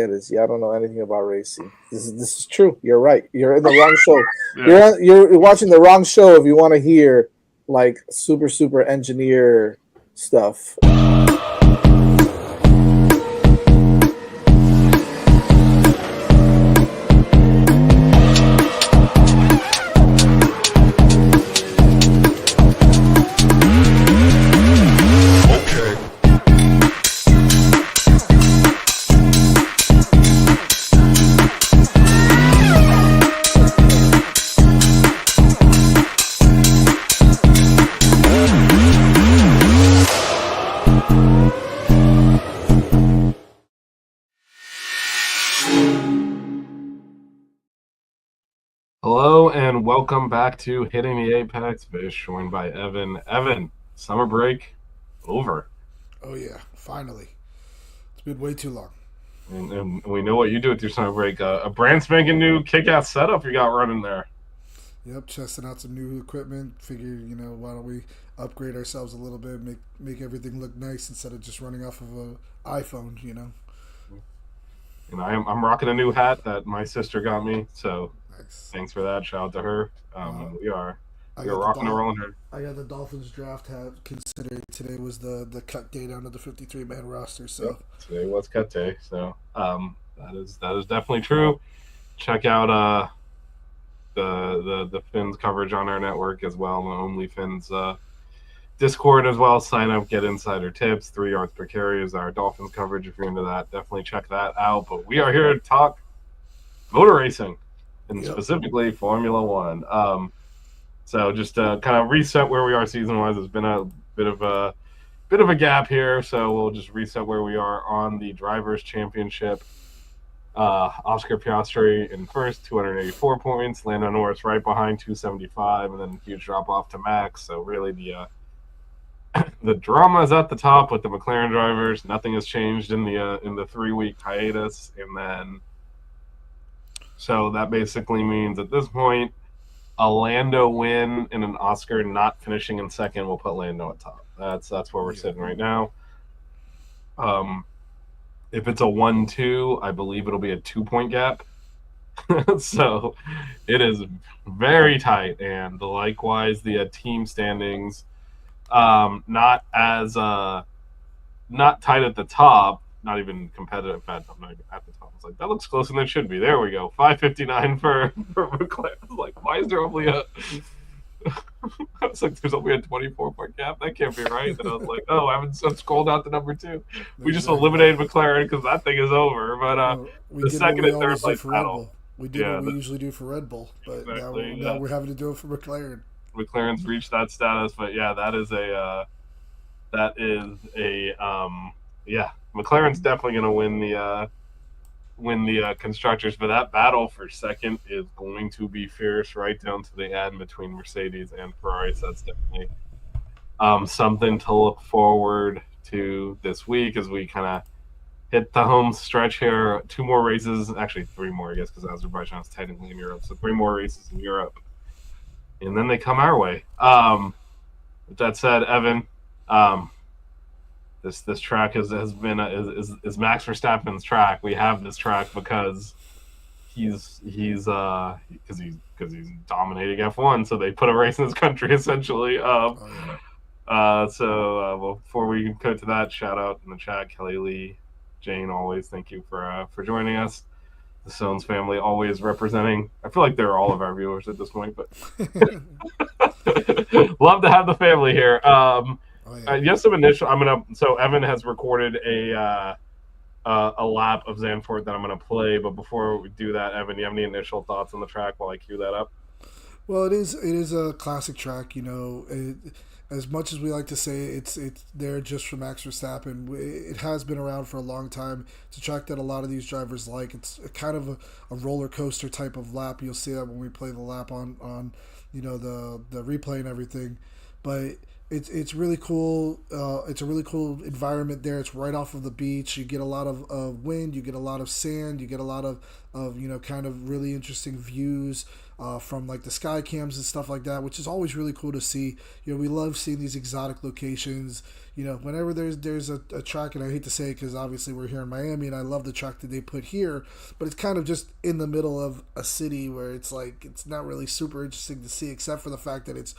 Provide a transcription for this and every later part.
get is, I don't know anything about racing. This is true. You're right. You're in the wrong show. Yeah. You're watching the wrong show if you want to hear like super engineer stuff. Hello and welcome back to Hitting the Apex. Fish, joined by Evan. Evan, summer break over. Oh yeah, finally. It's been way too long. And we know what you do with your summer break. A brand spanking new kick-ass setup you got running there. Yep, testing out some new equipment. Figure, why don't we upgrade ourselves a little bit, make everything look nice instead of just running off of an iPhone, And I'm rocking a new hat that my sister got me, so Nice. Thanks for that. Shout out to her. We are rocking and rolling here. I got the Dolphins draft hat, considering today was the cut day down to the 53-man roster. So yep, today was cut day. So that is definitely true. Check out the Fins coverage on our network as well, the Only Fins Discord as well. Sign up, get insider tips. 3 yards per carry is our Dolphins coverage. If you're into that, definitely check that out. But we are here to talk motor racing, and specifically Formula One. So just to kind of reset where we are season-wise. It's been a bit of a gap here, so we'll just reset where we are on the Drivers' Championship. Oscar Piastri in first, 284 points. Lando Norris right behind, 275, and then a huge drop-off to Max. So really the drama is at the top with the McLaren drivers. Nothing has changed in the 3-week hiatus, and then so that basically means at this point, a Lando win and an Oscar not finishing in second will put Lando at top. That's where we're sitting right now. If it's a 1-2, I believe it'll be a 2-point gap. So it is very tight, and likewise the team standings, not tight at the top. Not even competitive at the top. It's like, that looks closer than it should be. There we go. 559 for McLaren. I was like, why is there only a I was like, there's only a 24-point gap? That can't be right. And I was like, oh, I haven't scrolled out to number 2. We just eliminated McLaren because that thing is over. But the second and third place battle. We did what we usually do for Red Bull, but exactly, now we're having to do it for McLaren. McLaren's reached that status, but yeah, that is McLaren's definitely going to win the constructors, but that battle for second is going to be fierce right down to the end between Mercedes and Ferrari. So that's definitely something to look forward to this week as we kind of hit the home stretch here. 2 more races, actually 3 more, I guess, because Azerbaijan is technically in Europe. So 3 more races in Europe, and then they come our way. With that said, Evan, This track has been is Max Verstappen's track. We have this track because he's dominating F1. So they put a race in his country essentially. Before we go to that, shout out in the chat, Kelly Lee, Jane. Always thank you for joining us. The Sones family always representing. I feel like they're all of our viewers at this point, but love to have the family here. Yes, some initial. So Evan has recorded a lap of Zandvoort that I'm gonna play. But before we do that, Evan, do you have any initial thoughts on the track while I cue that up? Well, it is a classic track. As much as we like to say it's there just for Max Verstappen, it has been around for a long time. It's a track that a lot of these drivers like. It's kind of a roller coaster type of lap. You'll see that when we play the lap on the replay and everything. But It's really cool. It's a really cool environment there. It's right off of the beach. You get a lot of wind. You get a lot of sand. You get a lot of kind of really interesting views from like the sky cams and stuff like that, which is always really cool to see. We love seeing these exotic locations. Whenever there's a track, and I hate to say it because obviously we're here in Miami, and I love the track that they put here, but it's kind of just in the middle of a city where it's like it's not really super interesting to see, except for the fact that it's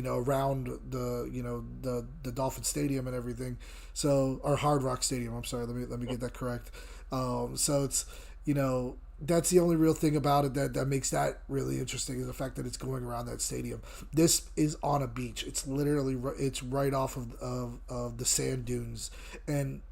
around the Dolphin Stadium and everything. So, or Hard Rock Stadium. I'm sorry. Let me get that correct. So it's you know that's the only real thing about it that makes that really interesting is the fact that it's going around that stadium. This is on a beach. It's literally it's right off of the sand dunes, and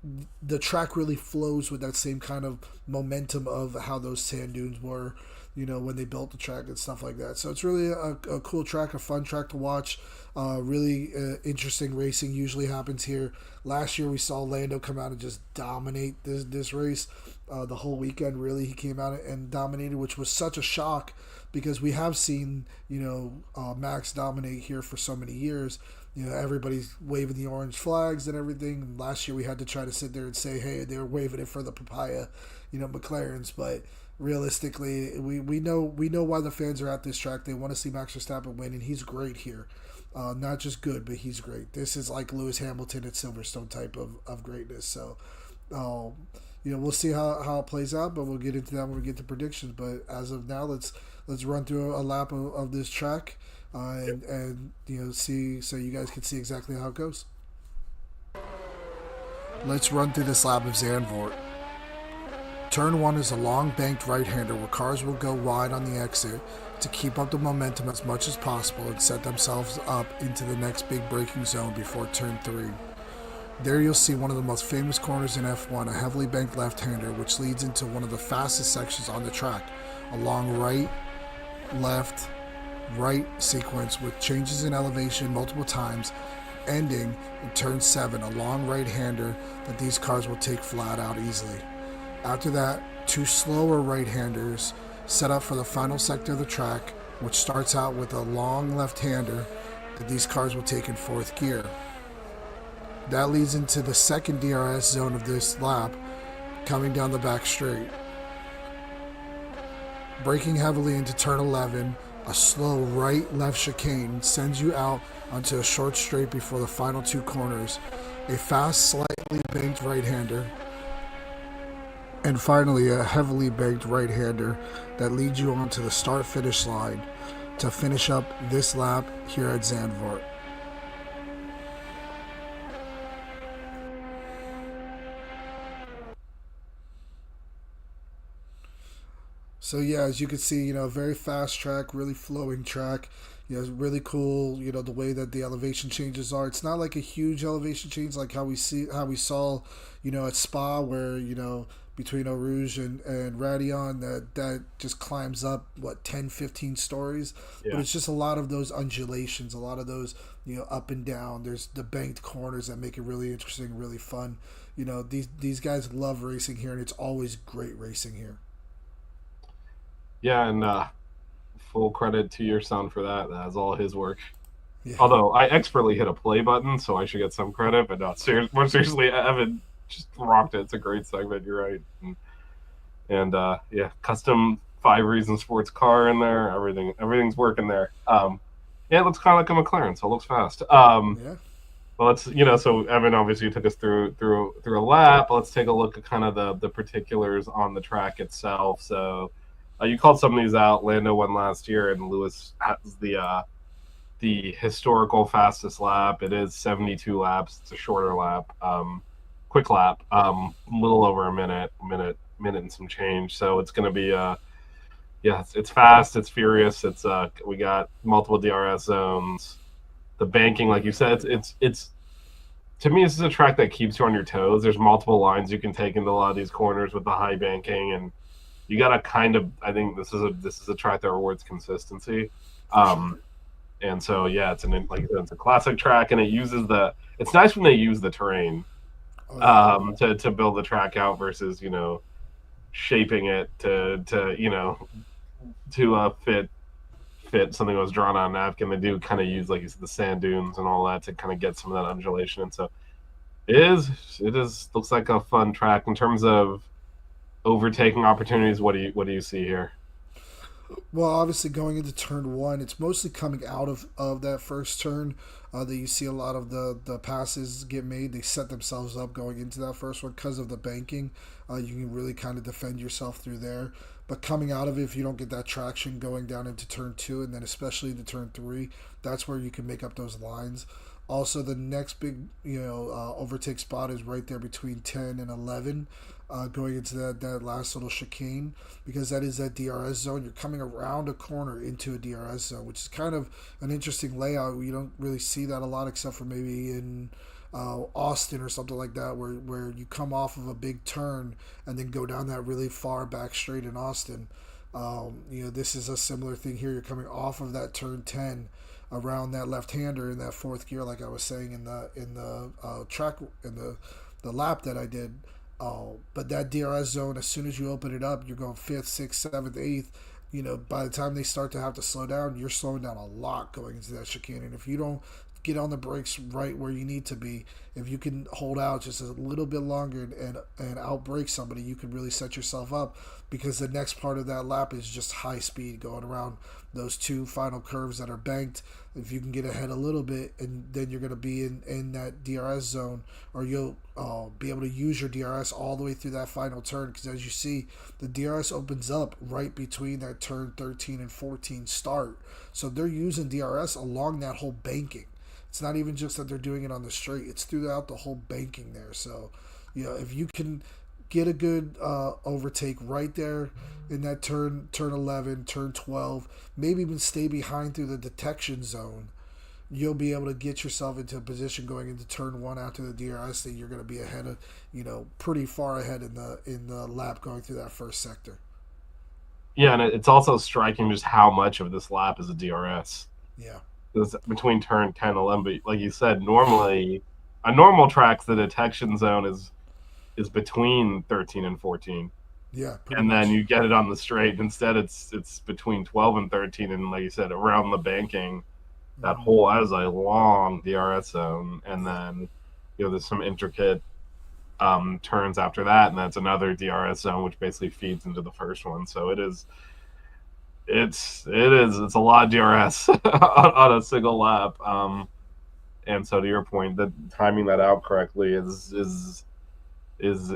the track really flows with that same kind of momentum of how those sand dunes were when they built the track and stuff like that. So it's really a cool track, a fun track to watch. Really interesting racing usually happens here. Last year we saw Lando come out and just dominate this race. The whole weekend, really, he came out and dominated, which was such a shock because we have seen, Max dominate here for so many years. Everybody's waving the orange flags and everything. And last year we had to try to sit there and say, hey, they were waving it for the papaya, McLarens, but realistically, we know why the fans are at this track. They want to see Max Verstappen win, and he's great here. Not just good, but he's great. This is like Lewis Hamilton at Silverstone type of greatness. So, we'll see how it plays out, but we'll get into that when we get to predictions. But as of now, let's run through a lap of this track and see so you guys can see exactly how it goes. Let's run through this lap of Zandvoort. Turn 1 is a long banked right-hander where cars will go wide on the exit to keep up the momentum as much as possible and set themselves up into the next big braking zone before turn 3. There you'll see one of the most famous corners in F1, a heavily banked left-hander which leads into one of the fastest sections on the track, a long right, left, right sequence with changes in elevation multiple times, ending in turn 7, a long right-hander that these cars will take flat out easily. After that, 2 slower right-handers set up for the final sector of the track, which starts out with a long left-hander that these cars will take in 4th gear. That leads into the second DRS zone of this lap, coming down the back straight. Braking heavily into turn 11, a slow right-left chicane sends you out onto a short straight before the final 2 corners, a fast, slightly banked right-hander, and finally a heavily banked right-hander that leads you onto the start-finish line to finish up this lap here at Zandvoort. So yeah, as you can see, very fast track, really flowing track. It's really cool. The way that the elevation changes are. It's not like a huge elevation change like how we saw, at Spa where between Eau Rouge and Radion that just climbs up 10, 15 stories. Yeah. But it's just a lot of those undulations, a lot of those up and down. There's the banked corners that make it really interesting, really fun. These guys love racing here, and it's always great racing here. Yeah, and full credit to your son for that. That's all his work. Yeah. Although I expertly hit a play button, so I should get some credit. But no, more seriously, Evan just rocked it. It's a great segment. You're right. And yeah, custom 5 Reasons Sports car in there. Everything's working there. Yeah, it looks kind of like a McLaren, so it looks fast. Yeah. Well, let's so Evan obviously took us through a lap. Let's take a look at kind of the particulars on the track itself. So. You called some of these out. Lando won last year, and Lewis has the historical fastest lap. It is 72 laps. It's a shorter lap, quick lap, a little over a minute and some change. So it's going to be it's fast, it's furious. It's we got multiple DRS zones. The banking, like you said, it's to me, this is a track that keeps you on your toes. There's multiple lines you can take into a lot of these corners with the high banking and. You gotta kind of. I think this is a track that rewards consistency, and so yeah, it's a classic track, and it uses the. It's nice when they use the terrain, to build the track out versus shaping it to fit fit something that was drawn on a napkin. They do kind of use, like you said, the sand dunes and all that to kind of get some of that undulation. And so it is looks like a fun track in terms of overtaking opportunities. What do you see here? Well, obviously, going into turn one, it's mostly coming out of that first turn that you see a lot of the passes get made. They set themselves up going into that first one because of the banking. You can really kind of defend yourself through there. But coming out of it, if you don't get that traction going down into turn two and then especially into turn three, that's where you can make up those lines. Also, the next big overtake spot is right there between 10 and 11, going into that last little chicane, because that is that DRS zone. You're coming around a corner into a DRS zone, which is kind of an interesting layout. You don't really see that a lot except for maybe in Austin or something like that, where you come off of a big turn and then go down that really far back straight in Austin. This is a similar thing here. You're coming off of that turn 10 around that left-hander in that fourth gear, like I was saying in the track in the lap that I did. But that DRS zone, as soon as you open it up, you're going fifth, sixth, seventh, eighth. By the time they start to have to slow down, you're slowing down a lot going into that chicane. And if you don't get on the brakes right where you need to be, if you can hold out just a little bit longer and outbrake somebody, you can really set yourself up, because the next part of that lap is just high speed going around those two final curves that are banked. If you can get ahead a little bit, and then you're going to be in that DRS zone, or you'll be able to use your DRS all the way through that final turn, because as you see, the DRS opens up right between that turn 13 and 14 start. So they're using DRS along that whole banking. It's not even just that they're doing it on the straight, it's throughout the whole banking there. So, if you can get a good overtake right there in that turn 11, turn 12, maybe even stay behind through the detection zone, you'll be able to get yourself into a position going into turn one after the DRS that you're going to be ahead of, pretty far ahead in the lap going through that first sector. Yeah, and it's also striking just how much of this lap is a DRS. Yeah. It's between turn 10 and 11, but like you said, normally a normal track, the detection zone is between 13 and 14. Yeah, and much. Then you get it on the straight. Instead, it's between 12 and 13, and like you said, around the banking, that is a long DRS zone, and then there's some intricate turns after that, and that's another DRS zone, which basically feeds into the first one. So it's a lot of DRS on a single lap. And so to your point, that timing that out correctly is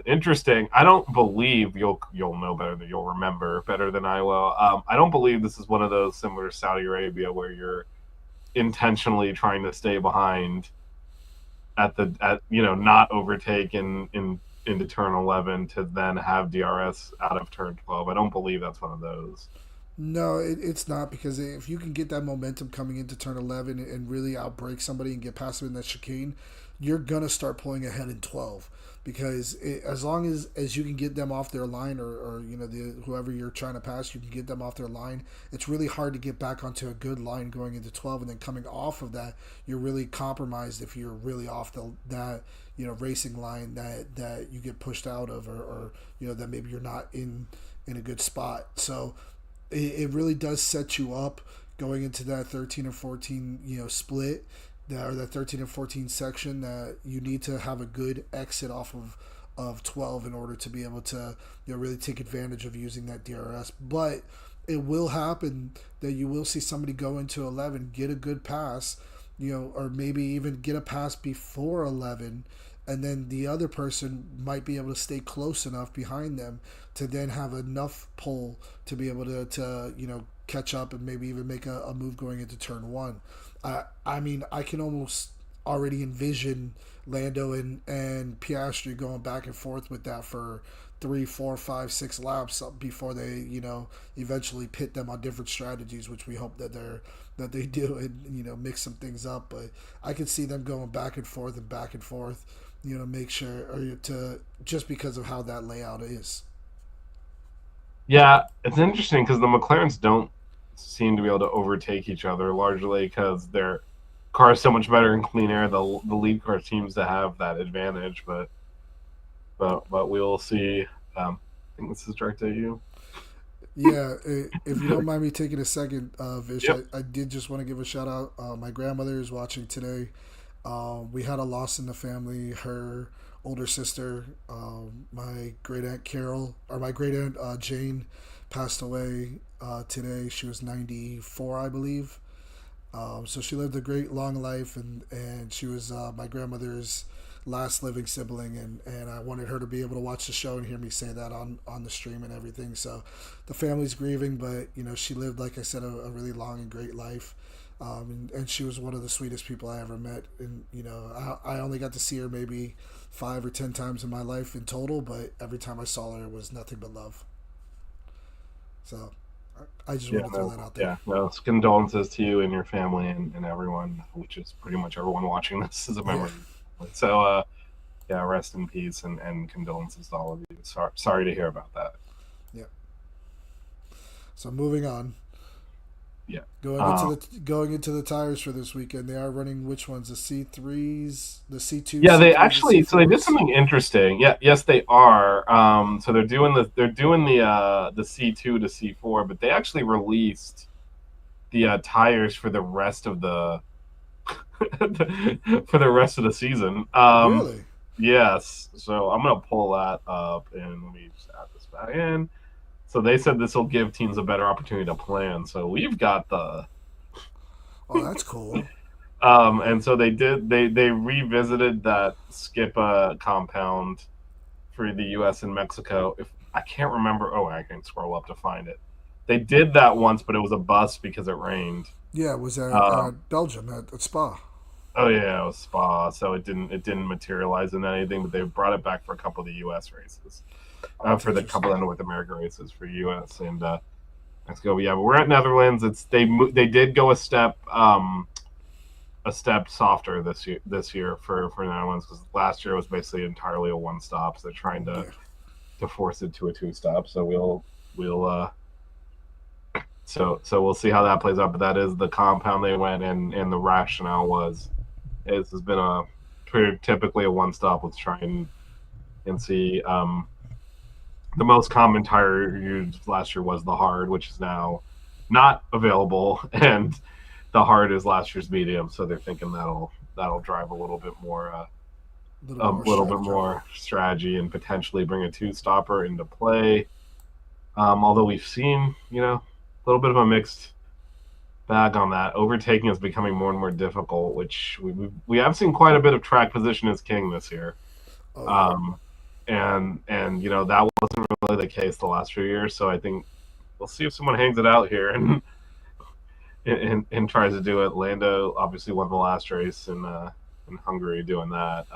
interesting. I don't believe you'll know better than you'll remember better than I will. I don't believe this is one of those similar to Saudi Arabia where you're intentionally trying to stay behind at not overtake into turn 11 to then have DRS out of turn 12. I don't believe that's one of those. No, it's not, because if you can get that momentum coming into turn 11 and really outbreak somebody and get past them in that chicane, you're going to start pulling ahead in 12, because as long as you can get them off their line, or whoever you're trying to pass, you can get them off their line. It's really hard to get back onto a good line going into 12, and then coming off of that, you're really compromised if you're really off that racing line that you get pushed out of, or that maybe you're not in a good spot. So it really does set you up going into that 13 and 14 split, that 13 and 14 section, that you need to have a good exit off of 12 in order to be able to really take advantage of using that DRS. But it will happen that you will see somebody go into 11, get a good pass, or maybe even get a pass before 11, and then the other person might be able to stay close enough behind them to then have enough pull to be able to catch up and maybe even make a move going into turn one. I mean, I can almost already envision Lando and Piastri going back and forth with that for 3, 4, 5, 6 laps before they eventually pit them on different strategies, which we hope that they do, and mix some things up. But I can see them going back and forth, make sure, or to just because of how that layout is. Yeah, it's interesting because the McLarens don't seem to be able to overtake each other, largely because their car is so much better in clean air. The lead car seems to have that advantage, but we will see. I think this is directed at you. Yeah, if you don't mind me taking a second, Vish, Yep. I did just want to give a shout out. My grandmother is watching today. We had a loss in the family. Her older sister, my great aunt Carol, or my great aunt Jane, passed away today. She was 94, I believe. So she lived a great long life, and she was my grandmother's last living sibling, and I wanted her to be able to watch the show and hear me say that on the stream and everything. So the family's grieving, but she lived, like I said, a really long and great life. And she was one of the sweetest people I ever met. And I only got to see her maybe 5 or 10 times in my life in total, but every time I saw her, it was nothing but love. So I just Yeah, want to throw no, that out there. yeah, no. Condolences to you and your family and everyone, which is pretty much everyone watching this is a Yeah, member of your family. So, yeah, rest in peace and condolences to all of you. Sorry to hear about that. yeah. So moving on. Yeah. Going into the tires for this weekend, they are running which ones? The C3s, the C2, Yeah, they C3s, and actually so they did C4s. something interesting. Yeah, yes, they are. So they're doing the C2 to C4, but they actually released the tires for the rest of the for the rest of the season. Really? Yes. So I'm gonna pull that up and let me just add this back in. So they said this will give teams a better opportunity to plan. So we've got the Oh, that's cool. and so they revisited that Skippa compound for the U.S. and Mexico. If I can't remember, oh, I can scroll up to find it. They did that once, but it was a bust because it rained. Yeah, it was Um, at Belgium at Spa. oh yeah, it was Spa, so it didn't materialize in anything. But they brought it back for a couple of the U.S. races, That's for the couple interesting. of North American races for U.S. and Mexico. But yeah, but we're at Netherlands. They did go a step softer this year for Netherlands because last year was basically entirely a one stop. So they're trying to Yeah. to force it to a two stop. So so we'll see how that plays out. But that is the compound they went, and the rationale was this has been a pretty typically a one stop. Let's try and see. The most common tire used last year was the hard, which is now not available, and the hard is last year's medium. So they're thinking that'll drive a little bit more. A little A bit more little bit strategy. more strategy and potentially bring a two stopper into play. Although we've seen, a little bit of a mixed bag on that. Overtaking is becoming more and more difficult, which we have seen quite a bit of track position as king this year. Oh yeah. Um, and that wasn't really the case the last few years. So I think we'll see if someone hangs it out here and tries to do it. Lando obviously won the last race in Hungary doing that.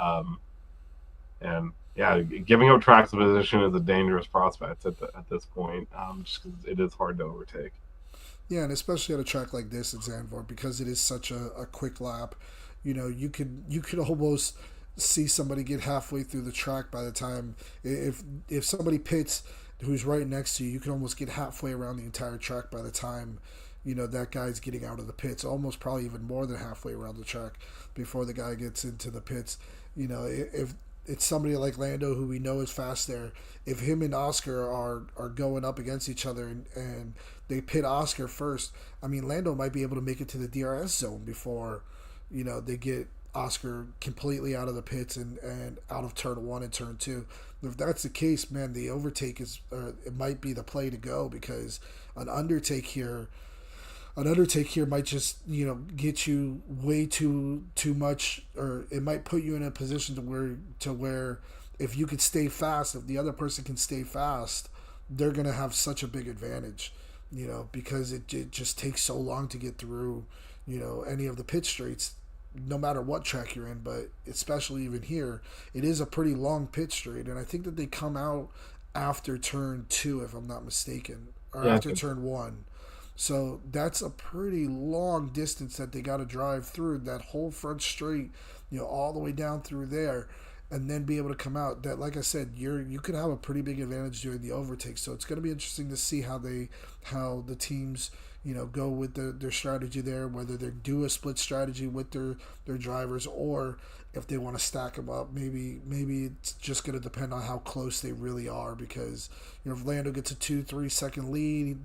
And yeah, giving up track position is a dangerous prospect at this point, just because it is hard to overtake. Yeah, and especially at a track like this at Zandvoort, because it is such a quick lap. You could almost see somebody get halfway through the track by the time if somebody pits who's right next to you, you can almost get halfway around the entire track by the time that guy's getting out of the pits. Almost probably even more than halfway around the track before the guy gets into the pits. If it's somebody like Lando who we know is fast there, if him and Oscar are going up against each other and they pit Oscar first, I mean Lando might be able to make it to the DRS zone before they get Oscar completely out of the pits and out of turn one and turn two. If that's the case, man, the overtake it might be the play to go because an undertake here an undertake here might just get you way too much, or it might put you in a position to where if you could stay fast, if the other person can stay fast, they're gonna have such a big advantage, because it just takes so long to get through any of the pit straights, no matter what track you're in, but especially even here, it is a pretty long pit straight, and I think that they come out after turn two, if I'm not mistaken, or Yeah, I after think turn one. So that's a pretty long distance that they got to drive through that whole front straight, all the way down through there. and then be able to come out. That, like I said, you could have a pretty big advantage during the overtake. So it's going to be interesting to see how the teams go with their strategy there, whether they do a split strategy with their drivers, or if they want to stack them up. Maybe it's just going to depend on how close they really are, because if Lando gets a 2-3 second lead,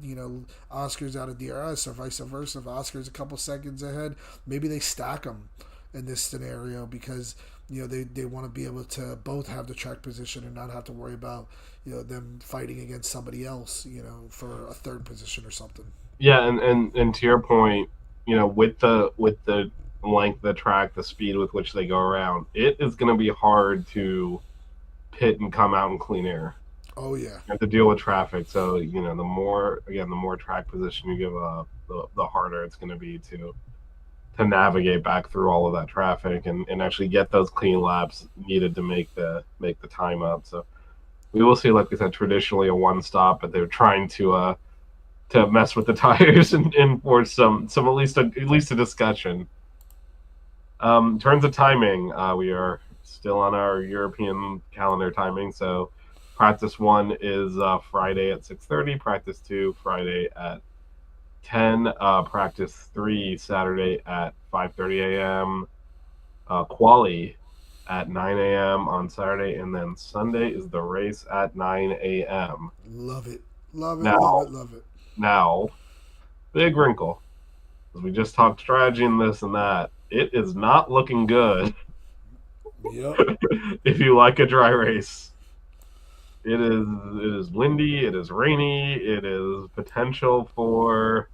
Oscar's out of DRS, or vice versa. If Oscar's a couple seconds ahead, maybe they stack them in this scenario, because they want to be able to both have the track position and not have to worry about them fighting against somebody else for a third position or something. Yeah, and to your point, with the length of the track, the speed with which they go around, it is going to be hard to pit and come out in clean air. Oh yeah. You have to deal with traffic, so the more track position you give up, the harder it's going to be to navigate back through all of that traffic and actually get those clean laps needed to make the time up. So we will see, like we said, traditionally a one stop, but they're trying to mess with the tires and force some at least a discussion. In terms of timing, we are still on our European calendar timing. So practice 1 is Friday at 6:30. Practice 2 Friday at 10. Practice 3 Saturday at 5:30 a.m. Quali at 9 a.m. on Saturday, and then Sunday is the race at 9 a.m. Love it. Love it. Now, big wrinkle, because we just talked strategy and this and that. It is not looking good. Yep. If you like a dry race, it is windy, it is rainy, it is potential for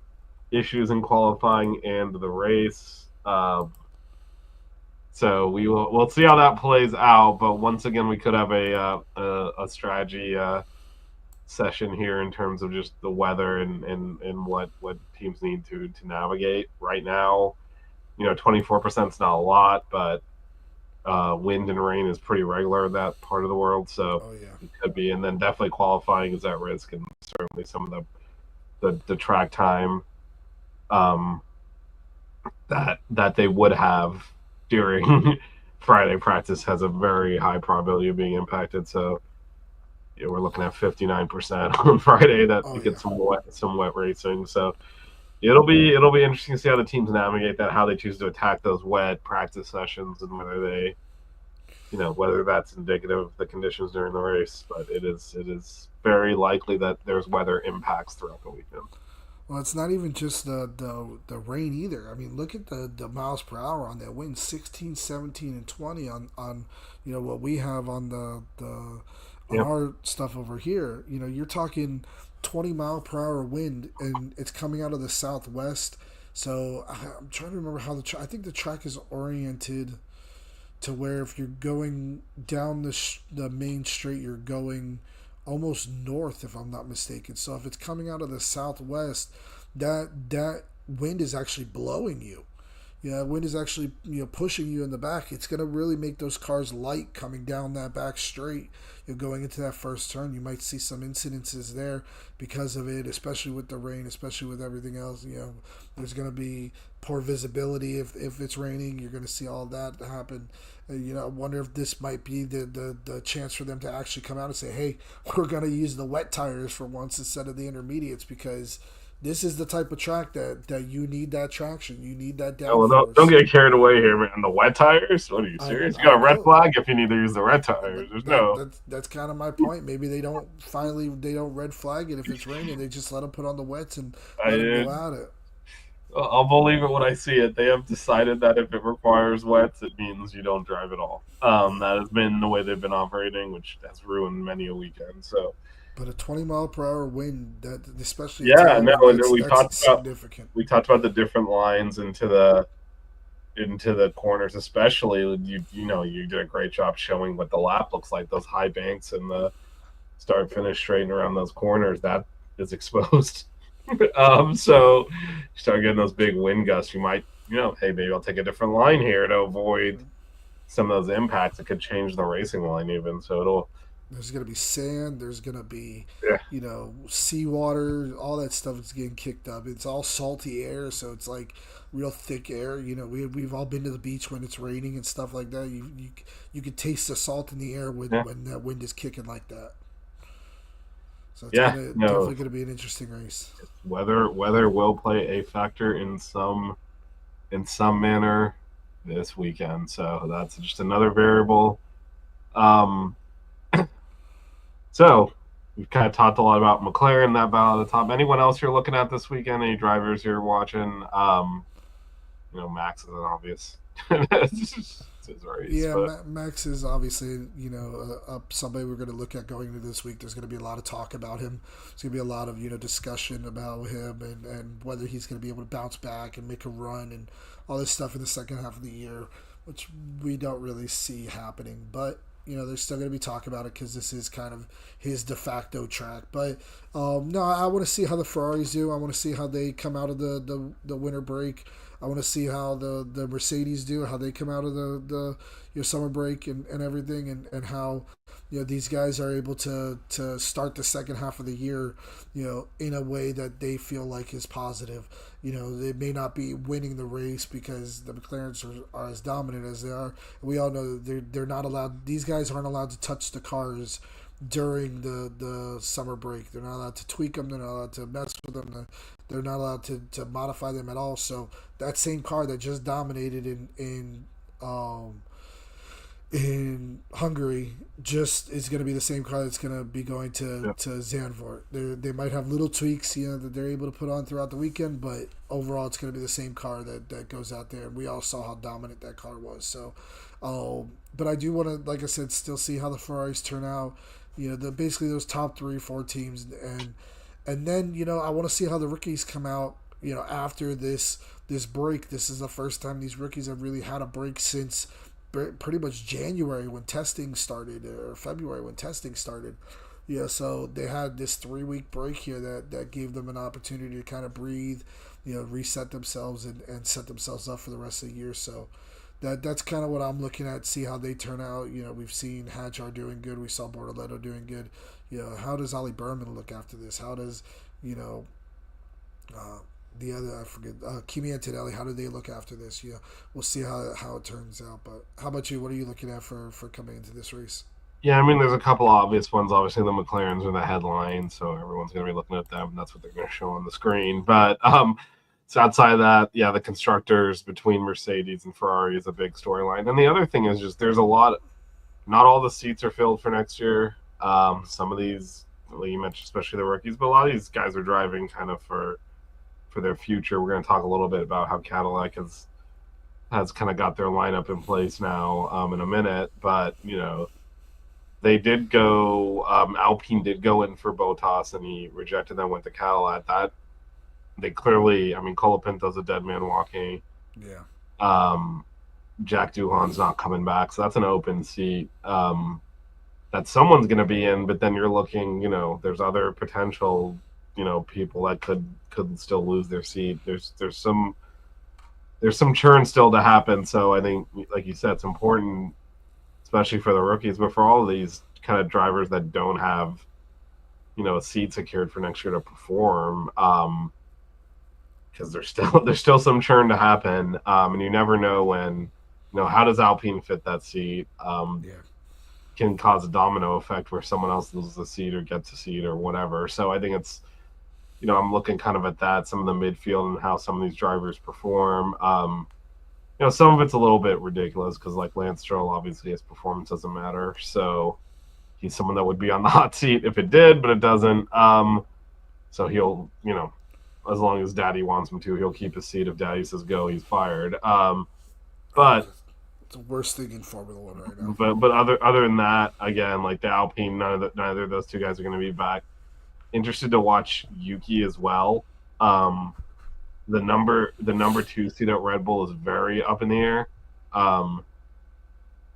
issues in qualifying and the race. So we'll see how that plays out. But once again, we could have a strategy session here in terms of just the weather and what teams need to navigate right now. 24% is not a lot, but wind and rain is pretty regular in that part of the world, so it could be. And then definitely qualifying is at risk, and certainly some of the track time that they would have during Friday practice has a very high probability of being impacted. So we're looking at 59% on Friday that we get some wet racing. So it'll be interesting to see how the teams navigate that, how they choose to attack those wet practice sessions, and whether they, whether that's indicative of the conditions during the race. But it is very likely that there's weather impacts throughout the weekend. Well, it's not even just the rain either. I mean, look at the miles per hour on that wind, 16, 17, and 20 on what we have on on our stuff over here. You're talking 20-mile-per-hour wind, and it's coming out of the southwest. So I'm trying to remember how I think the track is oriented to where if you're going down the main straight, you're going almost north, if I'm not mistaken. So if it's coming out of the southwest, that wind is actually blowing you. Yeah, wind is actually pushing you in the back. It's going to really make those cars light coming down that back straight. You're going into that first turn. You might see some incidences there because of it, especially with the rain, especially with everything else. There's going to be poor visibility if it's raining. You're going to see all that happen. I wonder if this might be the chance for them to actually come out and say, hey, we're going to use the wet tires for once instead of the intermediates, because this is the type of track that you need that traction. You need that downforce. Well, don't get carried away here, man. The wet tires? What are you serious? You got a red flag if you need to use the red tires. That's kind of my point. Maybe they don't red flag it if it's raining. They just let them put on the wets and let them go at it. I'll believe it when I see it. They have decided that if it requires wets, it means you don't drive at all. That has been the way they've been operating, which has ruined many a weekend. So. But a 20-mile-per-hour wind, that especially we talked about the different lines into the corners, especially. You did a great job showing what the lap looks like. Those high banks and the start finish straight and around those corners, that is exposed. So you start getting those big wind gusts. You might, hey, maybe I'll take a different line here to avoid some of those impacts. It could change the racing line even. So There's gonna be sand. There's gonna be, Yeah. seawater. All that stuff is getting kicked up. It's all salty air, so it's like real thick air. We've all been to the beach when it's raining and stuff like that. You can taste the salt in the air Yeah. when that wind is kicking like that. So it's Yeah. gonna No, definitely gonna be an interesting race. weather will play a factor in some manner this weekend. So that's just another variable. Um, so we've kind of talked a lot about McLaren, that battle at the top. Anyone else you're looking at this weekend? Any drivers you're watching? Max is an obvious. It's his race, Yeah, but Max is obviously somebody we're going to look at going into this week. There's going to be a lot of talk about him. There's going to be a lot of discussion about him and whether he's going to be able to bounce back and make a run and all this stuff in the second half of the year, which we don't really see happening. But there's still going to be talk about it because this is kind of his de facto track. But no, I want to see how the Ferraris do. I want to see how they come out of the winter break. I want to see how the Mercedes do, how they come out of the your summer break and everything, and how these guys are able to start the second half of the year, in a way that they feel like is positive. They may not be winning the race because the McLarens are as dominant as they are. We all know that they're not allowed. These guys aren't allowed to touch the cars during the summer break. They're not allowed to tweak them. They're not allowed to mess with them. They're not allowed to modify them at all. So that same car that just dominated in Hungary just is going to be the same car that's going to be going yeah. to Zandvoort. They might have little tweaks, that they're able to put on throughout the weekend, but overall it's going to be the same car that goes out there. And we all saw how dominant that car was. So, but I do want to, like I said, still see how the Ferraris turn out. Basically those top 3-4 teams, and then I want to see how the rookies come out. After this break, this is the first time these rookies have really had a break since pretty much January when testing started, or February when testing started. So they had this 3-week break here that gave them an opportunity to kind of breathe, reset themselves and set themselves up for the rest of the year. So that's kind of what I'm looking at. See how they turn out. We've seen Hadjar doing good. We saw Bortoletto doing good. How does Ollie Berman look after this? How does the other, I forget, Kimi Antonelli, how do they look after this? We'll see how it turns out. But how about you? What are you looking at for coming into this race? Yeah, I mean, there's a couple obvious ones. Obviously, the McLarens are the headline, so everyone's going to be looking at them. That's what they're going to show on the screen. But so outside of that, yeah, the constructors between Mercedes and Ferrari is a big storyline. And the other thing is just there's a lot. Not all the seats are filled for next year. Some of these, like you mentioned, especially the rookies, but a lot of these guys are driving kind of for their future. We're going to talk a little bit about how Cadillac has kind of got their lineup in place now in a minute, but they did go. Alpine did go in for Bottas, and he rejected them with the Cadillac. That they clearly, I mean, Colapinto's a dead man walking. Yeah. Jack Doohan's not coming back, so that's an open seat that someone's going to be in. But then you're looking, there's other potential, people that could still lose their seat. There's some churn still to happen. So I think, like you said, it's important, especially for the rookies, but for all of these kind of drivers that don't have, a seat secured for next year to perform, because there's still some churn to happen, and you never know when, how does Alpine fit that seat? Can cause a domino effect where someone else loses a seat or gets a seat or whatever. So I think it's, I'm looking kind of at that, some of the midfield and how some of these drivers perform. Some of it's a little bit ridiculous because, like, Lance Stroll, obviously his performance doesn't matter. So he's someone that would be on the hot seat if it did, but it doesn't. So he'll, as long as Daddy wants him to, he'll keep his seat. If Daddy says go, he's fired. But it's the worst thing in Formula One right now. But other than that, again, like the Alpine, neither of those two guys are going to be back. Interested to watch Yuki as well. The number 2 seat at Red Bull is very up in the air, and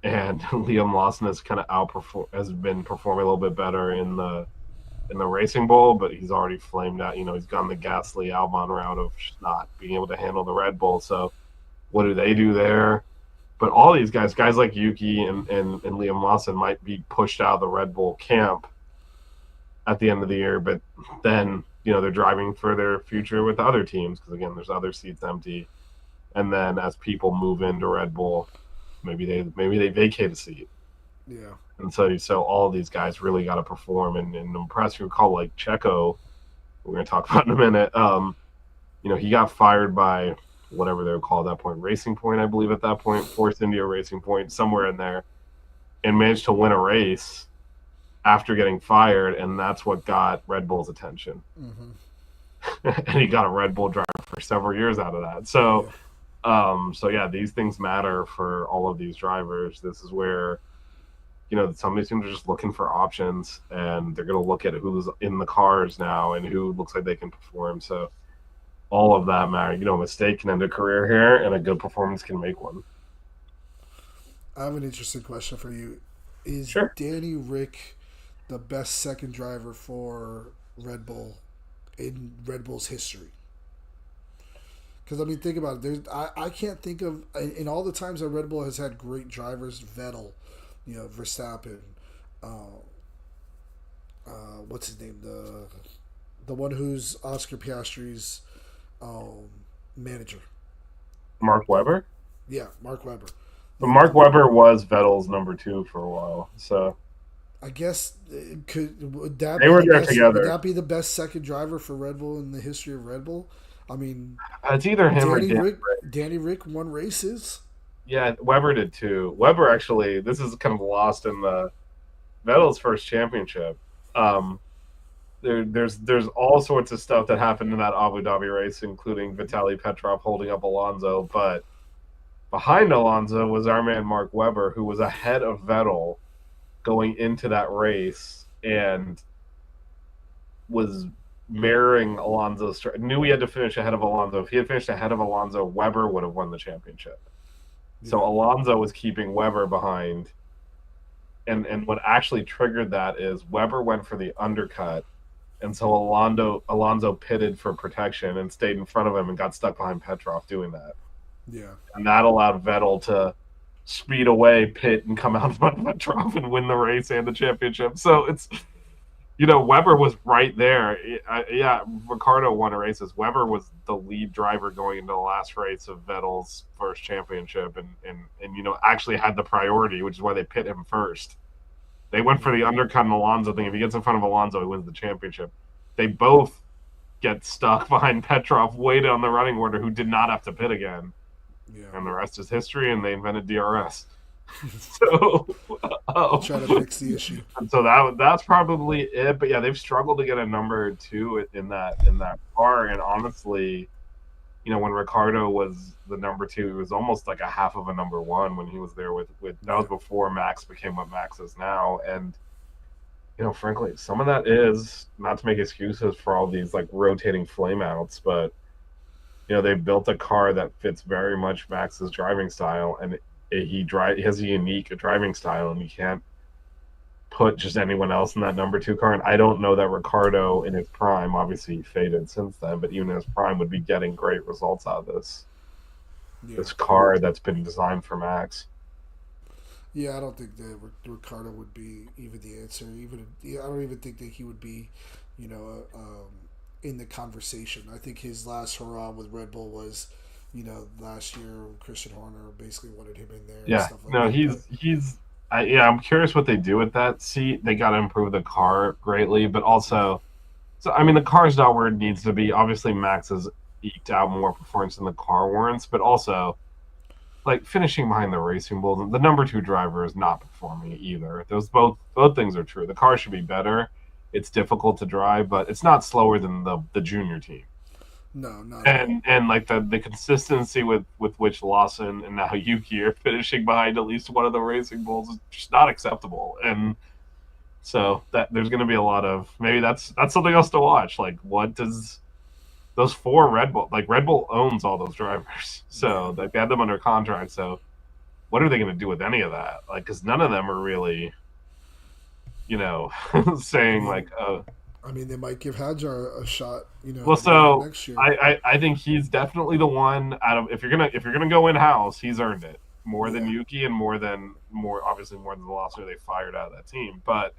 Liam Lawson has kind of has been performing a little bit better in the Racing Bull, but he's already flamed out. He's gone the Gasly Albon route of not being able to handle the Red Bull. So what do they do there? But all these guys like Yuki and Liam Lawson might be pushed out of the Red Bull camp at the end of the year, but then they're driving for their future with other teams because again, there's other seats empty, and then as people move into Red Bull, maybe they vacate a seat. Yeah. And so all of these guys really got to perform and impress. You recall like Checo, we're going to talk about in a minute. He got fired by whatever they were called at that point, Racing Point, I believe at that point, Force India Racing Point, somewhere in there, and managed to win a race after getting fired, and that's what got Red Bull's attention. Mm-hmm. And he got a Red Bull driver for several years out of that. So these things matter for all of these drivers. This is where some of these teams are just looking for options, and they're going to look at who's in the cars now and who looks like they can perform. So all of that matter. A mistake can end a career here, and a good performance can make one. I have an interesting question for you. Is Sure. Danny Rick the best second driver for Red Bull in Red Bull's history? Because, think about it. I can't think of, in all the times that Red Bull has had great drivers, Vettel, Verstappen, what's his name? The one who's Oscar Piastri's manager. Mark Webber? Yeah, Mark Webber. But Mark Webber was Vettel's number 2 for a while, so I guess would that they be were the there best, together. Would that be the best second driver for Red Bull in the history of Red Bull? It's either him or Danny Rick won races. Yeah, Webber did too. Webber actually, this is kind of lost in the Vettel's first championship. There's all sorts of stuff that happened in that Abu Dhabi race, including Vitaly Petrov holding up Alonso, but behind Alonso was our man Mark Webber, who was ahead of Vettel going into that race and was mirroring Alonso's. Knew he had to finish ahead of Alonso. If he had finished ahead of Alonso, Webber would have won the championship. Yeah. So Alonso was keeping Webber behind. And what actually triggered that is Webber went for the undercut, and so Alonso pitted for protection and stayed in front of him and got stuck behind Petrov doing that. Yeah. And that allowed Vettel to speed away, pit, and come out in front of Petrov and win the race and the championship. So it's, Webber was right there. Ricciardo won a race. Webber was the lead driver going into the last race of Vettel's first championship and actually had the priority, which is why they pit him first. They went for the undercut and Alonso thing. If he gets in front of Alonso, he wins the championship. They both get stuck behind Petrov way down the running order, who did not have to pit again. Yeah. And the rest is history, and they invented DRS. So try to fix the issue. So that's probably it. But yeah, they've struggled to get a number 2 in that car. And honestly, when Ricciardo was the number 2, it was almost like a half of a number 1 when he was there with that was before Max became what Max is now. And frankly, some of that is not to make excuses for all these like rotating flameouts, but they built a car that fits very much Max's driving style, and he has a unique driving style, and you can't put just anyone else in that number 2 car. And I don't know that Ricciardo in his prime, obviously he faded since then, but even in his prime would be getting great results out of this car that's been designed for Max. Yeah, I don't think that Ricciardo would be even the answer. I don't even think that he would be, in the conversation. I think his last hurrah with Red Bull was, last year Christian Horner basically wanted him in there. Yeah, and stuff like that. I'm curious what they do with that seat. They got to improve the car greatly, but also, the car's not where it needs to be. Obviously, Max has eked out more performance than the car warrants, but also, like finishing behind the Racing Bulls, the number 2 driver is not performing either. Those both things are true. The car should be better. It's difficult to drive, but it's not slower than the junior team. No, not and like the consistency with which Lawson and now Yuki are finishing behind at least one of the Racing Bulls is just not acceptable. And so that there's going to be a lot of, maybe that's something else to watch. Like, what does those 4 Red Bull owns all those drivers, so they had them under contract. So what are they going to do with any of that? Like, because none of them are really, saying like, they might give Hadjar a shot, Well, so next year. I think he's definitely the one out of if you're gonna go in house, he's earned it. more than Yeah. Yuki and obviously more than the Veloster they fired out of that team. But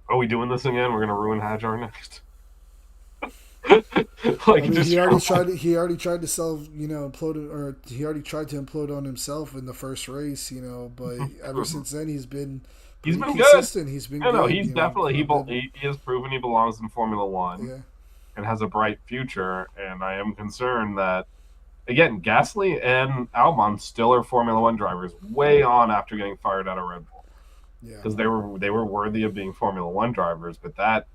are we doing this again? We're gonna ruin Hajar next. I Like mean, just he already tried to sell, implode, or he already tried to implode on himself in the first race, but ever since then he's been he's pretty been good. consistent. He's been No, no, good, he's definitely good. he has proven he belongs in Formula One Yeah. and has a bright future. And I am concerned that again, Gasly and Albon still are Formula One drivers, way on after getting fired out of Red Bull Yeah. because they were worthy of being Formula One drivers. But that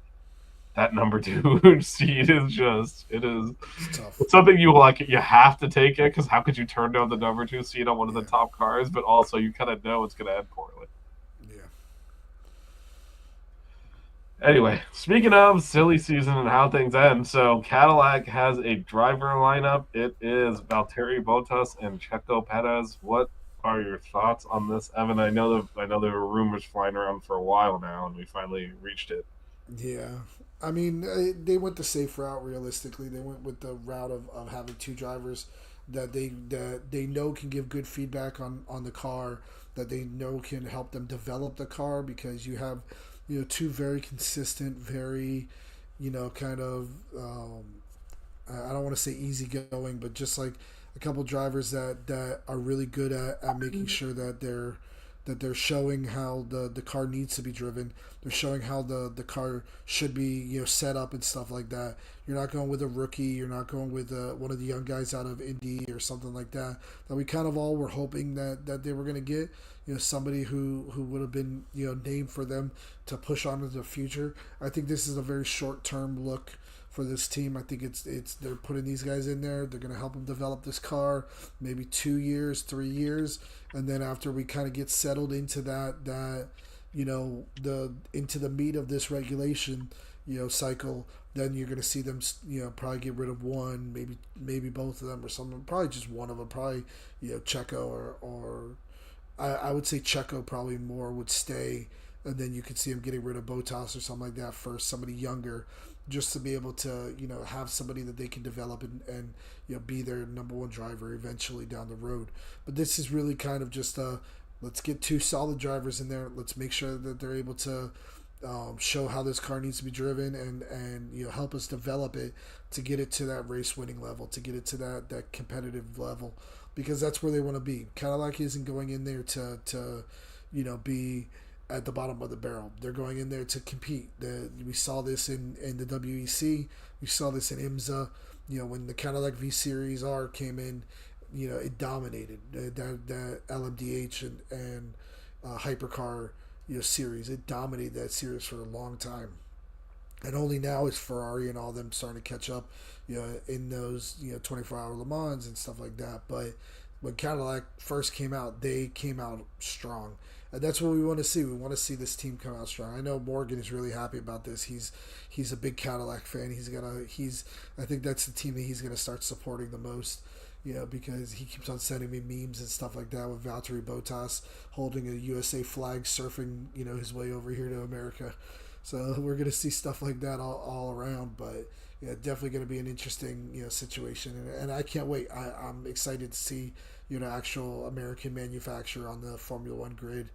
number two seat is just It's tough. it's something you like. You have to take it because how could you turn down the number two seat on one of the Yeah. top cars? But also you kind of know it's going to end poorly. Yeah. Anyway, speaking of silly season and how things end, so Cadillac has a driver lineup. It is Valtteri Bottas and Checo Perez. What are your thoughts on this, Evan? I know there were rumors flying around for a while now, and we finally reached it. Yeah. I mean, they went the safe route. Realistically, they went with the route of having two drivers that they know can give good feedback on the car, that they know can help them develop the car, because you have two very consistent, very kind of I don't want to say easygoing, but just like a couple drivers that are really good at making sure that they're showing how the car needs to be driven. They're showing how the car should be set up and stuff like that. You're not going with a rookie. You're not going with one of the young guys out of Indy or something like that. That we kind of all were hoping that they were going to get. Somebody who would have been named for them to push on into the future. I think this is a very short term look for this team. I think it's they're putting these guys in there. They're going to help them develop this car, maybe 2 years, 3 years, and then after we kind of get settled into that the into the meat of this regulation cycle, then you're going to see them probably get rid of one, maybe both of them or something. Probably just one of them. Probably Checo or I would say Checo probably more would stay, and then you could see him getting rid of Bottas or something like that first, somebody younger, just to be able to have somebody that they can develop and be their number one driver eventually down the road. But this is really kind of just let's get two solid drivers in there. Let's make sure that they're able to show how this car needs to be driven, and help us develop it to get it to that race winning level, to get it to that competitive level, because that's where they want to be. Cadillac isn't going in there to be at the bottom of the barrel. They're going in there to compete. We saw this in the WEC. We saw this in IMSA. When the Cadillac V Series R came in, it dominated that LMDH and hypercar series. It dominated that series for a long time, and only now is Ferrari and all them starting to catch up, in those 24-hour Le Mans and stuff like that. But when Cadillac first came out, they came out strong, and that's what we want to see. We want to see this team come out strong. I know Morgan is really happy about this. He's a big Cadillac fan. I think that's the team that he's gonna start supporting the most. Because he keeps on sending me memes and stuff like that with Valtteri Bottas holding a USA flag, surfing, his way over here to America. So we're gonna see stuff like that all around. But yeah, definitely gonna be an interesting situation, and I can't wait. I'm excited to see actual American manufacturer on the Formula One grid.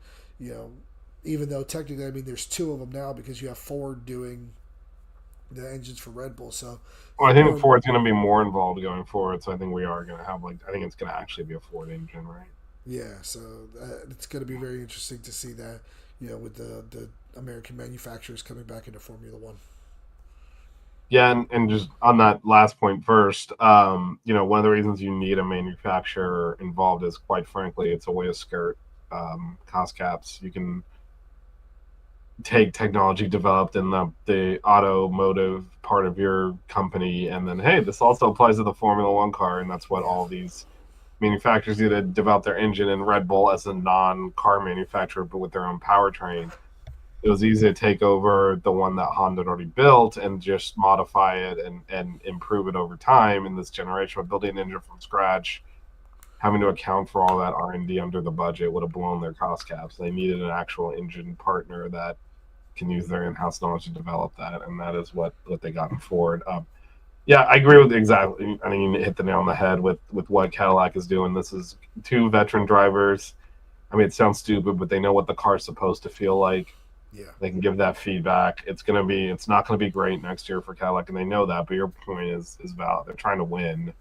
Even though technically, I mean, there's two of them now because you have Ford doing the engines for Red Bull. So Well, I think Ford's going to be more involved going forward, so I think we are going to have I think it's going to actually be a Ford engine, right? yeah, so it's going to be very interesting to see that with the American manufacturers coming back into Formula One. Yeah, and just on that last point first, one of the reasons you need a manufacturer involved is, quite frankly, it's a way to skirt cost caps. You can take technology developed in the automotive part of your company, and then, hey, this also applies to the Formula One car, and that's what Yeah, all these manufacturers do, to develop their engine. And Red Bull, as a non-car manufacturer but with their own powertrain, it was easy to take over the one that Honda had already built and just modify it and improve it over time in this generation. But building an engine from scratch, having to account for all that R&D under the budget, would have blown their cost caps. They needed an actual engine partner that can use their in-house knowledge to develop that, and that is what they got in Ford. Yeah, I agree with exactly. I mean, you hit the nail on the head with what Cadillac is doing. This is two veteran drivers. I mean, it sounds stupid, but they know what the car's supposed to feel like. Yeah. They can give that feedback. It's not gonna be great next year for Cadillac, and they know that. But your point is valid. They're trying to win.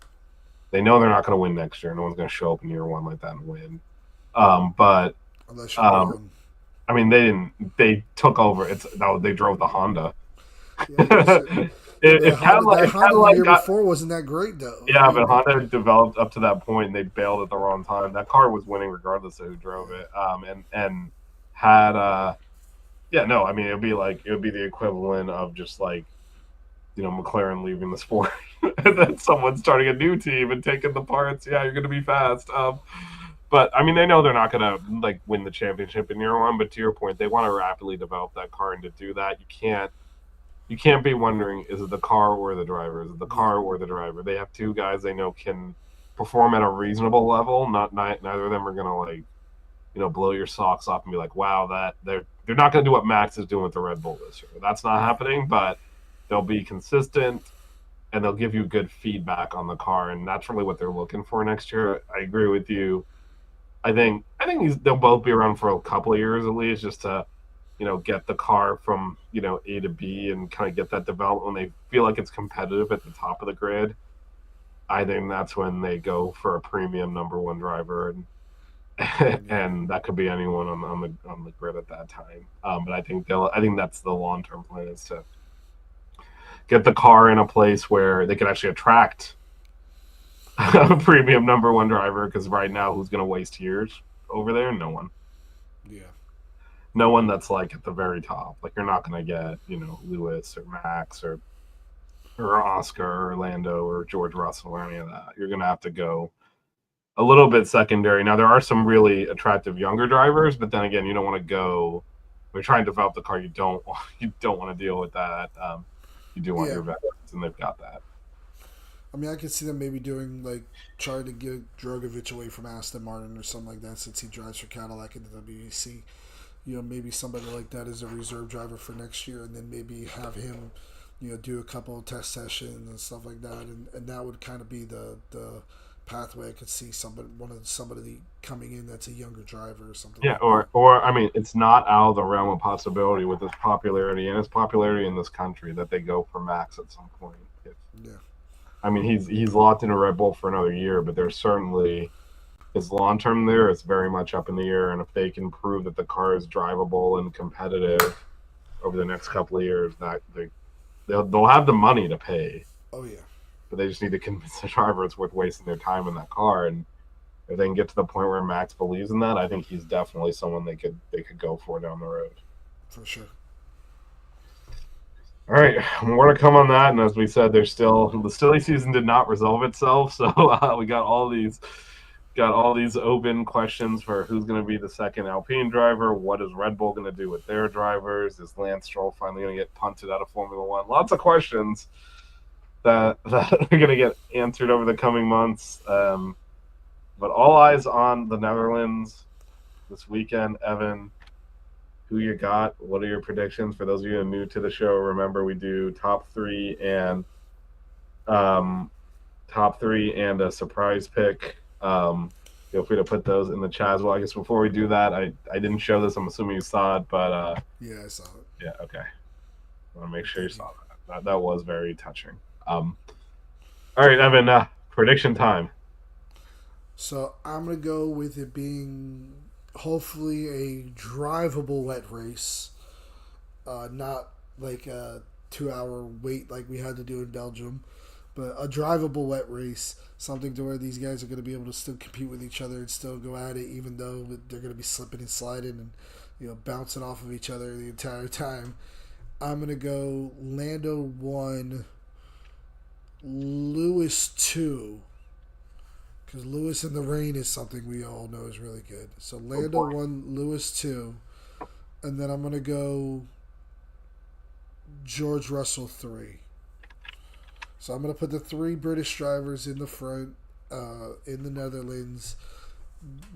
They know they're not going to win next year. No one's going to show up in year one like that and win. But Unless you're um, Brown. I mean, they didn't. They took over. They drove the Honda. Yeah, that's it. Yeah, but that If Honda the Cadillac year got, before wasn't that great though. I yeah, but mean, Honda developed up to that point and they bailed at the wrong time. That car was winning regardless of who drove it. And had yeah, no, I mean it would be the equivalent of just like McLaren leaving the sport and then someone starting a new team and taking the parts. Yeah, you're going to be fast. But I mean, they know they're not going to like win the championship in year one. But to your point, they want to rapidly develop that car, and to do that, you can't be wondering, is it the car or the driver? Is it the car or the driver? They have two guys they know can perform at a reasonable level. Neither of them are going to like blow your socks off and be like, wow, that they're not going to do what Max is doing with the Red Bull this year. That's not happening, but they'll be consistent and they'll give you good feedback on the car, and that's really what they're looking for next year. I agree with you. I think they'll both be around for a couple of years at least, just to get the car from A to B and kind of get that development when they feel like it's competitive at the top of the grid. I think that's when they go for a premium number one driver, and and that could be anyone on the grid at that time. But I think that's the long term plan, is to get the car in a place where they can actually attract a premium number one driver. Because right now, who's going to waste years over there? No one. yeah. No one that's like at the very top. Like, you're not going to get Lewis or Max or Oscar or Lando or George Russell or any of that. You're going to have to go a little bit secondary. Now, there are some really attractive younger drivers, but then again, you don't want to go. We're trying to develop the car. You don't want to deal with that. You do want Yeah. your veterans, and they've got that. I mean, I could see them maybe doing like trying to get Drogovic away from Aston Martin or something like that, since he drives for Cadillac in the WEC. Maybe somebody like that as a reserve driver for next year, and then maybe have him, do a couple of test sessions and stuff like that, and that would kind of be the pathway. I could see somebody coming in that's a younger driver or something. Yeah, like or I mean, it's not out of the realm of possibility with his popularity in this country that they go for Max at some point. Yeah. I mean, he's locked in a Red Bull for another year, but there's certainly his long term there is very much up in the air. And if they can prove that the car is drivable and competitive over the next couple of years, that they'll have the money to pay. Oh yeah. But they just need to convince the driver it's worth wasting their time in that car. And if they can get to the point where Max believes in that, I think he's definitely someone they could go for down the road. For sure. All right, more to come on that. And as we said, the silly season did not resolve itself, so we got all these open questions for who's going to be the second Alpine driver. What is Red Bull going to do with their drivers? Is Lance Stroll finally going to get punted out of Formula One? Lots of questions that are going to get answered over the coming months. But all eyes on the Netherlands this weekend. Evan, who you got? What are your predictions? For those of you who are new to the show, remember we do top three and a surprise pick. Feel free to put those in the chat as well. I guess before we do that, I didn't show this. I'm assuming you saw it, but yeah, I saw it. Yeah, okay. I want to make sure you saw that. That was very touching. All right, Evan, prediction time. So I'm gonna go with it being hopefully a drivable wet race, not like a 2 hour wait like we had to do in Belgium, but a drivable wet race, something to where these guys are going to be able to still compete with each other and still go at it, even though they're going to be slipping and sliding and bouncing off of each other the entire time. I'm going to go Lando 1, Lewis 2, because Lewis in the rain is something we all know is really good. So Lando 1, Lewis 2, and then I'm going to go George Russell 3. So I'm going to put the 3 British drivers in the front in the Netherlands.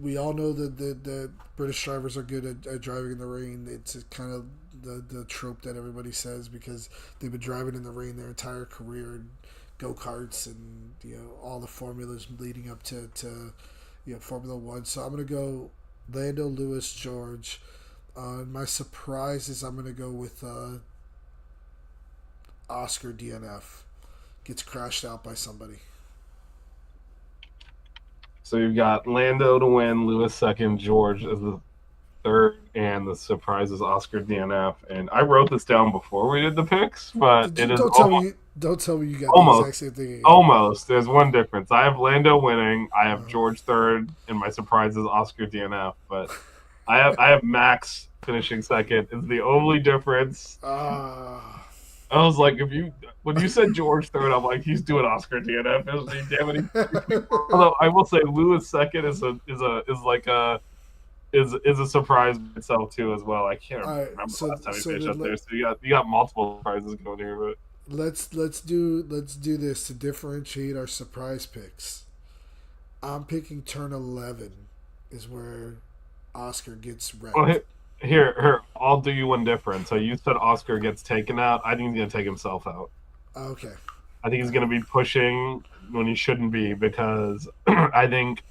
We all know that the British drivers are good at driving in the rain. It's kind of the trope that everybody says because they've been driving in the rain their entire career and go karts and all the formulas leading up to Formula One. So I'm gonna go Lando, Lewis, George. My surprises, I'm gonna go with Oscar DNF. Gets crashed out by somebody. So you've got Lando to win, Lewis second, George as the third, and the surprise is Oscar DNF. And I wrote this down before we did the picks, but it is Don't tell me you got the almost exact same thing again. almost. There's one difference. I have Lando winning. I have Uh-huh. George third, and my surprise is Oscar DNF. But I have Max finishing second. It's the only difference. I was like, when you said George third, I'm like, he's doing Oscar DNF, isn't he? Damn it. Although I will say Lewis second is a surprise itself too as well. I can't remember the last time he finished up there. So you got multiple surprises going here, but let's do this to differentiate our surprise picks. I'm picking turn 11 is where Oscar gets wrecked. well, here, I'll do you one difference. So you said Oscar gets taken out. I think he's gonna take himself out. Okay. I think he's gonna be pushing when he shouldn't be because I think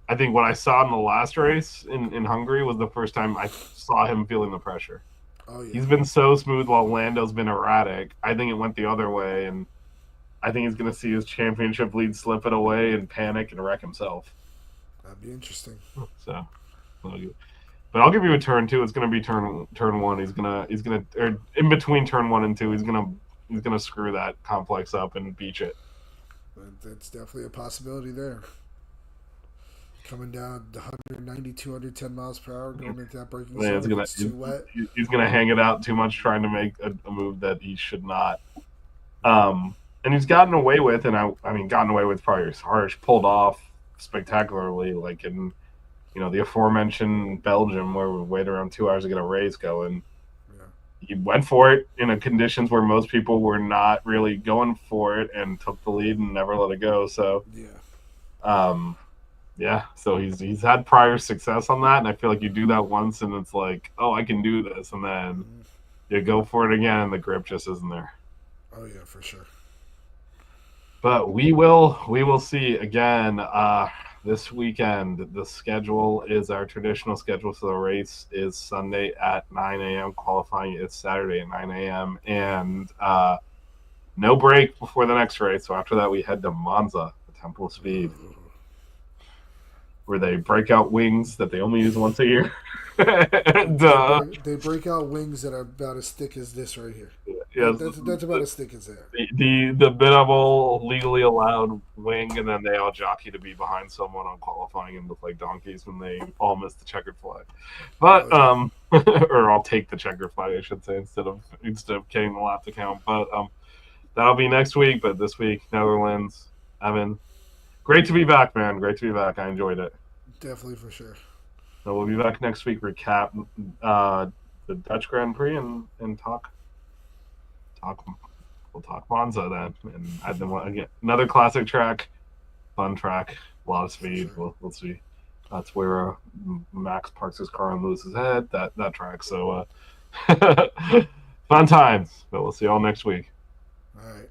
what I saw in the last race in Hungary was the first time I saw him feeling the pressure. Oh yeah. He's been so smooth while Lando's been erratic. I think it went the other way, and I think he's going to see his championship lead slip it away and panic and wreck himself. That'd be interesting. So, but I'll give you a turn two. It's going to be turn one. He's gonna or in between turn 1 and 2, he's gonna screw that complex up and beach it. That's definitely a possibility there. Coming down 190, 210 miles per hour, going into that braking zone. It's too wet. He's going to hang it out too much, trying to make a move that he should not. And he's gotten away with, and I mean, gotten away with probably harsh, pulled off spectacularly, like in, the aforementioned Belgium, where we waited around 2 hours to get a race going. Yeah. He went for it in conditions where most people were not really going for it, and took the lead and never let it go. So, yeah, so he's had prior success on that, and I feel like you do that once, and it's like, oh, I can do this, and then you go for it again, and the grip just isn't there. Oh yeah, for sure. But we will see again this weekend. The schedule is our traditional schedule, so the race is Sunday at 9 a.m. Qualifying is Saturday at 9 a.m. and no break before the next race. So after that, we head to Monza, the Temple of Speed, where they break out wings that they only use once a year. They break out wings that are about as thick as this right here. Yes, that's about as thick as that. The minimal legally allowed wing, and then they all jockey to be behind someone on qualifying and look like donkeys when they all miss the checkered flag. But or I'll take the checkered flag, I should say, instead of getting the lap to count. But that'll be next week. But this week, Netherlands, Evan. Great to be back, man. Great to be back. I enjoyed it. Definitely, for sure. So we'll be back next week, recap the Dutch Grand Prix and talk. We'll talk Monza then, and add them again. Another classic track, fun track, a lot of speed. Sure. We'll see. That's where Max parks his car and loses his head. That track. So fun times. But we'll see you all next week. All right.